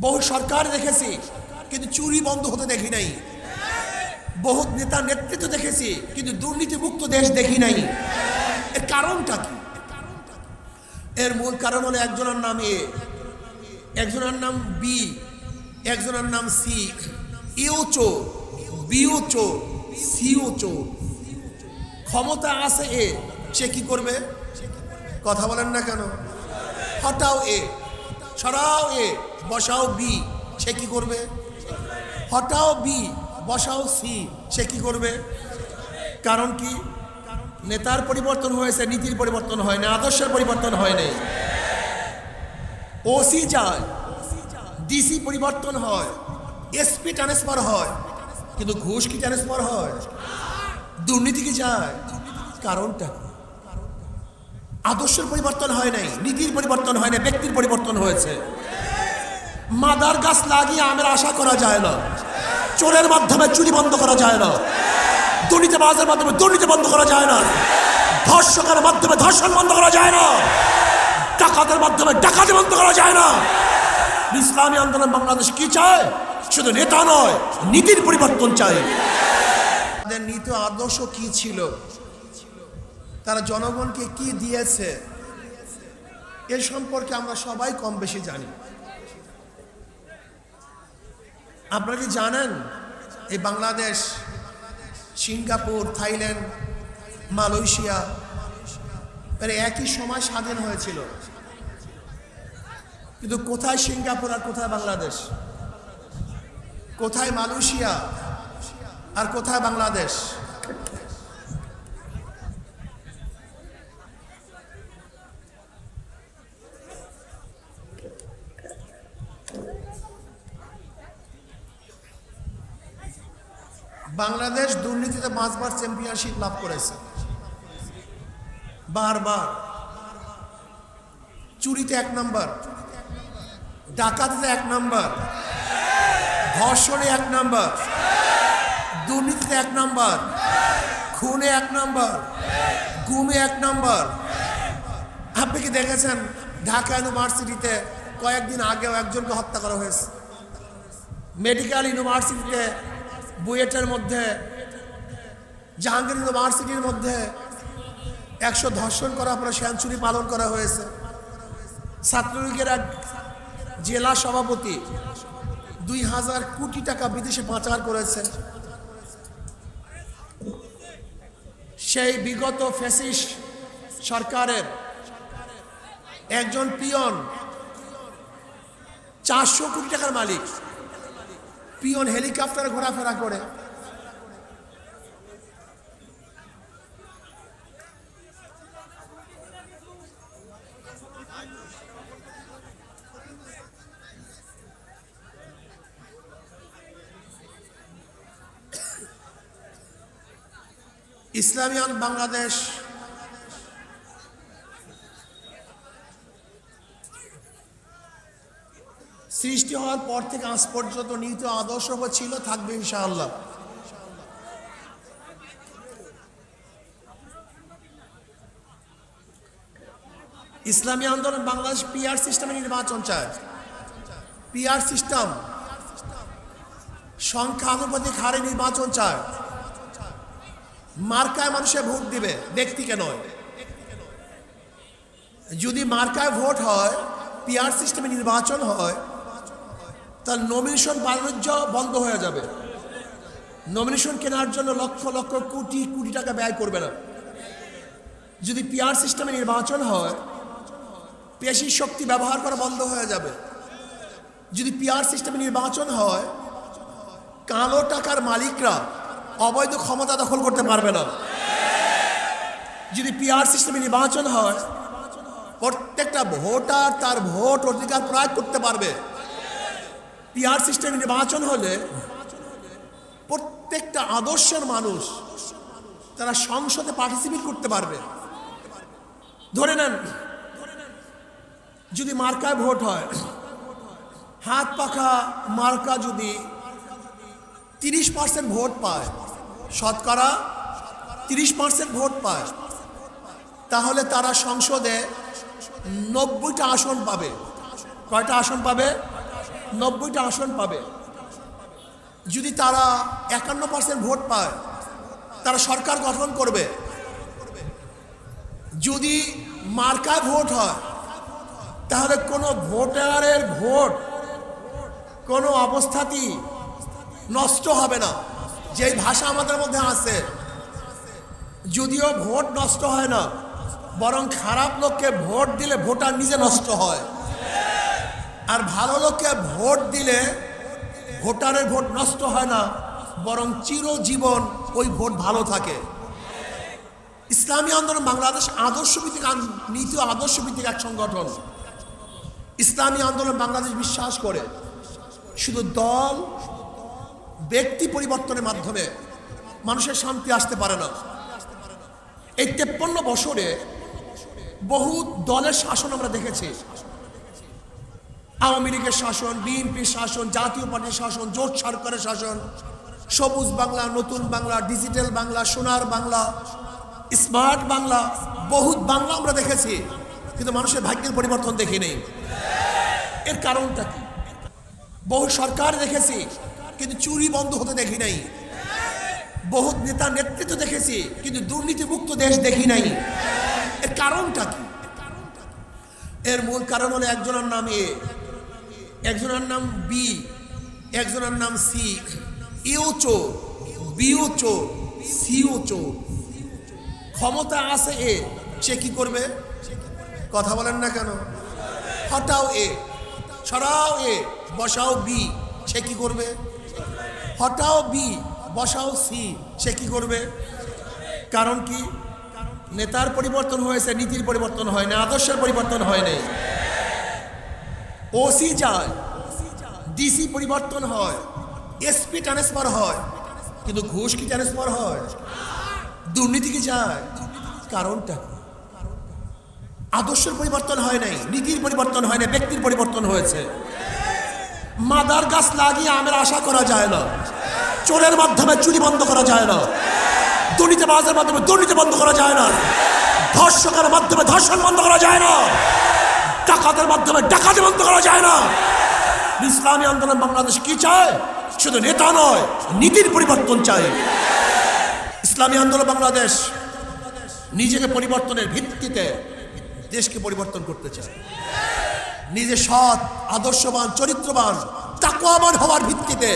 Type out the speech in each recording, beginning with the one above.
বহু সরকার দেখেছি কিন্তু চুরি বন্ধ হতে দেখি নাই। বহু নেতা নেতৃত্ব দেখেছি কিন্তু দুর্নীতিমুক্ত দেশ দেখি নাই। এর কারণটা কি? এর মূল কারণ হলো একজনের নাম এ, একজনের নাম বি, একজনের নাম সি। এও চোর, বিও চোর, সিও চোর। ক্ষমতা আছে এ, সে কি করবে? কথা বলেন না কেন? হটাও এ, সরাও এ, বসাও বি, সে কি করবে? হটাও বি, বসাও সি, সে কি করবে? কারণ কি? নেতার পরিবর্তন হয়েছে, নীতির পরিবর্তন হয় না, আদর্শের পরিবর্তন হয় নাই। ওসি যায়, ডিসি পরিবর্তন হয়, এসপি ট্রান্সফার হয়, কিন্তু ঘুষ কি ট্রান্সফার হয়? দুর্নীতি কি যায়? কারণটা কি? আদর্শের পরিবর্তন হয় নাই, নীতির পরিবর্তন হয় না, ব্যক্তির পরিবর্তন হয়েছে। মাদার গাছ লাগিয়ে আমের আশা করা যায় না। চোরের মাধ্যমে চুরি বন্ধ করা যায় না, দুর্নীতিবাজের মাধ্যমে দুর্নীতি বন্ধ করা যায় না, ধর্ষকের মাধ্যমে ধর্ষণ বন্ধ করা যায় না, ডাকাতের মাধ্যমে ডাকাতি বন্ধ করা যায় না। ইসলামী আন্দোলন বাংলাদেশ কি চায়? শুধু নেতা নয়, নীতির পরিবর্তন চাই। তাদের নীতি আদর্শ কি ছিল, তারা জনগণকে কি দিয়েছে, এর সম্পর্কে আমরা সবাই কম বেশি জানি। আপনারা কি জানেন এই বাংলাদেশ, সিঙ্গাপুর, থাইল্যান্ড, মালয়েশিয়া এরা একই সময় স্বাধীন হয়েছিল, কিন্তু কোথায় সিঙ্গাপুর আর কোথায় বাংলাদেশ? কোথায় মালয়েশিয়া আর কোথায় বাংলাদেশ? বাংলাদেশ দুর্নীতিতে 5 বার চ্যাম্পিয়নশিপ লাভ করেছে, বারবার। চুরিতে 1 নম্বর, ডাকাতিতে 1 নম্বর, ধর্ষণে 1 নম্বর, দুর্নীতিতে 1 নম্বর, খুনে 1 নম্বর, গুমে 1 নম্বর। আপনি কি দেখেছেন ঢাকা ইউনিভার্সিটিতে কয়েকদিন আগেও একজনকে হত্যা করা হয়েছে? মেডিকেল ইউনিভার্সিটিতে, বুয়েটের মধ্যে, জাহাঙ্গীর ইউনিভার্সিটির মধ্যে 100 ধর্ষণ করার পরে সেঞ্চুরি পালন করা হয়েছে। ছাত্রলীগের এক জেলা সভাপতি 2000 কোটি টাকা বিদেশে পাচার করেছে। সেই বিগত ফ্যাসিস্ট সরকারের একজন পিয়ন 400 কোটি টাকার মালিক। পিয়ন হেলিকপ্টারে ঘোরাফেরা করে। ইসলামী বাংলাদেশ সৃষ্টি হওয়ার পর থেকে আজ পর্যন্ত নীতি আদর্শ ছিল, থাকবে ইনশাআল্লাহ। ইসলামী আন্দোলন বাংলাদেশ পিআর সিস্টেমে নির্বাচন চায়। পিআর সিস্টেম, সংখ্যানুপাতিক হারে নির্বাচন চায়। মার্কায় মানুষে ভোট দিবে, ব্যক্তিকে নয়। যদি মার্কায় ভোট হয়, পিআর সিস্টেমে নির্বাচন হয়, তার নমিনেশন বাণিজ্য বন্ধ হয়ে যাবে। নমিনেশন কেনার জন্য লক্ষ লক্ষ কোটি কোটি টাকা ব্যয় করবে না। যদি পিআর সিস্টেমে নির্বাচন হয়, পেশি শক্তি ব্যবহার করা বন্ধ হয়ে যাবে। যদি পিআর সিস্টেমে নির্বাচন হয়, কালো টাকার মালিকরা অবৈধ ক্ষমতা দখল করতে পারবে না। যদি পিআর সিস্টেমে নির্বাচন হয়, প্রত্যেকটা ভোটার তার ভোট অধিকার প্রয়োগ করতে পারবে। পিআর সিস্টেমে নির্বাচন হলে প্রত্যেকটা আদর্শের মানুষ তারা সংসদে পার্টিসিপেট করতে পারবে। ধরে নেন যদি মার্কায় ভোট হয়, হাত পাখা মার্কা যদি 30% ভোট পায়, শতকরা 30% ভোট পায়, তাহলে তারা সংসদে 90টা আসন পাবে। কয়টা আসন পাবে? 90টা আসন পাবে। যদি তারা 51% ভোট পায় তারা সরকার গঠন করবে। যদি মার্কায় ভোট হয় তাহলে কোনো ভোটারের ভোট কোনো অবস্থাতেই নষ্ট হবে না। যেই ভাষা আমাদের মধ্যে আছে, যদিও ভোট নষ্ট হয় না, বরং খারাপ লোককে ভোট দিলে ভোটার নিজে নষ্ট হয়, আর ভালো লোককে ভোট দিলে ভোটারের ভোট নষ্ট হয় না, বরং চিরজীবন ওই ভোট ভালো থাকে। ইসলামী আন্দোলন বাংলাদেশ আদর্শভিত্তিক নীতি ও আদর্শভিত্তিক এক সংগঠন। ইসলামী আন্দোলন বাংলাদেশ বিশ্বাস করে শুধু দল ব্যক্তি পরিবর্তনের মাধ্যমে মানুষের শান্তি আসতে পারে না। এই 53 বছরে বহু দলের শাসন আমরা দেখেছি। আওয়ামী লীগের শাসন, বিএনপির শাসন, জাতীয় পার্টির শাসন, জোট সরকারের শাসন, সবুজ বাংলা, নতুন বাংলা, ডিজিটাল বাংলা, সোনার বাংলা, স্মার্ট বাংলা, বহুত বাংলা আমরা দেখেছি, কিন্তু মানুষের ভাগ্যের পরিবর্তন দেখি নেই। এর কারণটা কি? বহু সরকার দেখেছি কিন্তু চুরি বন্ধ হতে দেখি নাই। বহু নেতা নেতৃত্ব দেখেছি কিন্তু দুর্নীতিমুক্ত দেশ দেখি নাই। এর কারণটা কি? এর মূল কারণ হলো একজনের নাম এ, একজনের নাম বি, একজনের নাম সি। এও চোর, বিও চোর, সিও চোর। ক্ষমতা আছে এ, সে কি করবে? কথা বলেন না কেন? হটাও এ, সরাও এ, বসাও বি, সে কি করবে? হটাও বি, বসাও সি, সে কি করবে? কারণ কি? নেতার পরিবর্তন হয়েছে, নীতির পরিবর্তন হয় না, আদর্শের পরিবর্তন হয় নাই। ওসি যায়, ডিসি পরিবর্তন হয়, এসপি ট্রান্সফার হয়, কিন্তু ঘুষ কি ট্রান্সফার হয়? দুর্নীতি কি যায়? কারণটা আদর্শের পরিবর্তন হয় নাই, নীতির পরিবর্তন হয় না, ব্যক্তির পরিবর্তন হয়েছে। মাদার গাছ লাগিয়ে আমের আশা করা যায় না। চোরের মাধ্যমে চুরি বন্ধ করা যায় না, দুর্নীতিবাজের মাধ্যমে দুর্নীতি বন্ধ করা যায় না, ধর্ষকের মাধ্যমে ধর্ষণ বন্ধ করা যায় না, ডাকাতের মাধ্যমে ডাকাতি বন্ধ করা যায় না। ইসলামী আন্দোলন বাংলাদেশ কি চায়? শুধু নেতা নয়, নীতির পরিবর্তন চায়। ইসলামী আন্দোলন বাংলাদেশ নিজেকে পরিবর্তনের ভিত্তিতে দেশকে পরিবর্তন করতে চায়। নিজে সৎ, আদর্শবান, চরিত্রবান, তাকওয়াবান হওয়ার ভিত্তিতে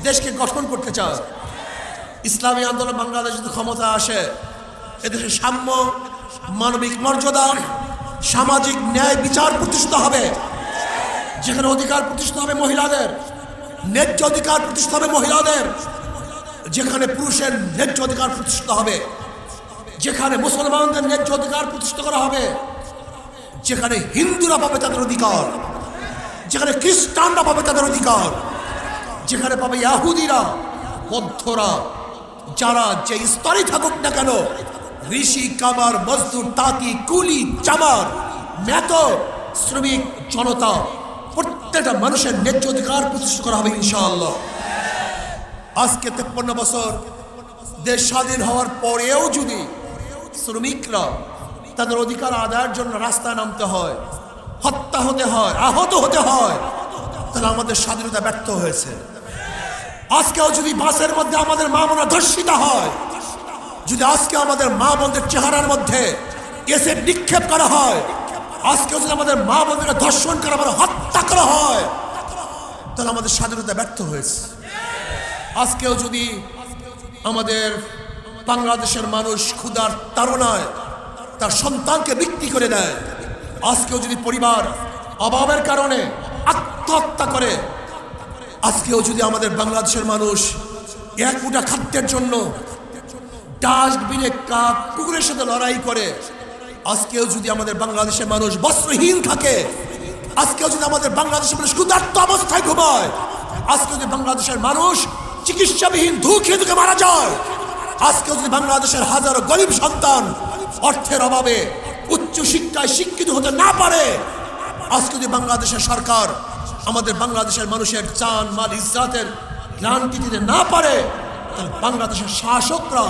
দেশকে গঠন করতে চায়। ইসলামী আন্দোলন বাংলাদেশ যদি ক্ষমতা আসে, এদেশে সাম্য, মানবিক মর্যাদা, সামাজিক ন্যায় বিচার প্রতিষ্ঠিত হবে। যেখানে অধিকার প্রতিষ্ঠিত হবে মহিলাদের, ন্যায্য অধিকার প্রতিষ্ঠিত হবে মহিলাদের। যেখানে পুরুষের ন্যায্য অধিকার প্রতিষ্ঠিত হবে, যেখানে মুসলমানদের ন্যায্য অধিকার প্রতিষ্ঠিত করা হবে, যেখানে হিন্দুরা পাবে তাদের অধিকার, যেখানে খ্রিস্টানরা পাবে তাদের অধিকার, যেখানে পাবে ইহুদিরা, বৌদ্ধরা, যারা যে স্তরে থাকুক না কেন, ঋষি, কামার, মজদুর, তাঁতি, কুলি, চামার, মেথর, শ্রমিক, জনতা, প্রত্যেকটা মানুষের ন্যায্য অধিকার প্রতিষ্ঠা করা হবে ইনশাআল্লাহ। আজকে 53 বছর দেশ স্বাধীন হওয়ার পরেও যদি শ্রমিকরা তাদের অধিকার আদায়ের জন্য রাস্তায় নামতে হয়, হত্যা হতে হয়, আহত হতে হয়, তাহলে আমাদের স্বাধীনতা ব্যর্থ হয়েছে। আজকেও যদি বাসের মধ্যে আমাদের মা বোনরা ধর্ষিত হয়, যদি আজকে আমাদের মা বোনদের চেহারার মধ্যে এসিড নিক্ষেপ করা হয়, আজকেও যদি আমাদের মা বোনদের ধর্ষণ করা, হত্যা করা হয়, তাহলে আমাদের স্বাধীনতা ব্যর্থ হয়েছে। আজকেও যদি আমাদের বাংলাদেশের মানুষ ক্ষুধার তাড়নায় তার সন্তানকে বিক্রি করে দেয়, আজকেও যদি পরিবার অভাবের কারণে আত্মহত্যা করে, আজকেও যদি আমাদের বাংলাদেশের মানুষ এক মুঠা খাদ্যের জন্য ডাস্টবিনে কুকুরের সাথে লড়াই করে, আজকেও যদি আমাদের বাংলাদেশের মানুষ বস্ত্রহীন থাকে, আজকেও যদি আমাদের বাংলাদেশের মানুষ ক্ষুধার্ত অবস্থায় ঘুমায়, আজকে যদি বাংলাদেশের মানুষ চিকিৎসাবিহীন খেয়ে ধুকে মারা যায়, আজকেও যদি বাংলাদেশের হাজারো গরিব সন্তান অর্থের অভাবে উচ্চ শিক্ষায় শিক্ষিত হতে না পারে, আজকে যদি বাংলাদেশের সরকার আমাদের বাংলাদেশের মানুষের জান, মাল, ইজ্জতের গ্যারান্টি দিতে না পারে, তাহলে বাংলাদেশের শাসকরা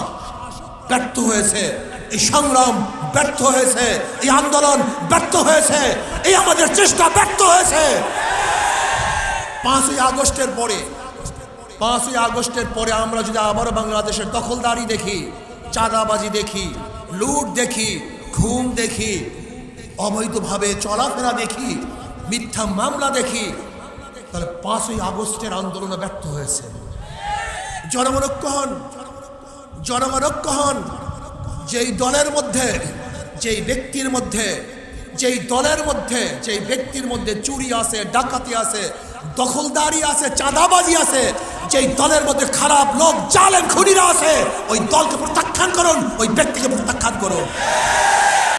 ব্যর্থ হয়েছে, এই সংগ্রাম ব্যর্থ হয়েছে, এই আন্দোলন ব্যর্থ হয়েছে, এই আমাদের চেষ্টা ব্যর্থ হয়েছে। 5ই আগস্টের পরে আমরা যদি আবারও বাংলাদেশের দখলদারি দেখি, চাঁদাবাজি দেখি, লুট দেখি, ঘুম দেখি, অবৈধভাবে চলাফেরা দেখি, মিথ্যা মামলা দেখি, তাহলে 5ই আগস্টের আন্দোলন ব্যর্থ হয়েছে। জনগণ ঐক্য হন। যেই দলের মধ্যে, যেই ব্যক্তির মধ্যে চুরি আছে, ডাকাতি আছে, দখলদারি আছে, চাঁদাবাজি আছে, যেই দলের মধ্যে খারাপ লোক, জালেম খুনিরা আছে, ওই দলকে প্রত্যাখ্যান করুন, ওই ব্যক্তিকে প্রত্যাখ্যান করুন।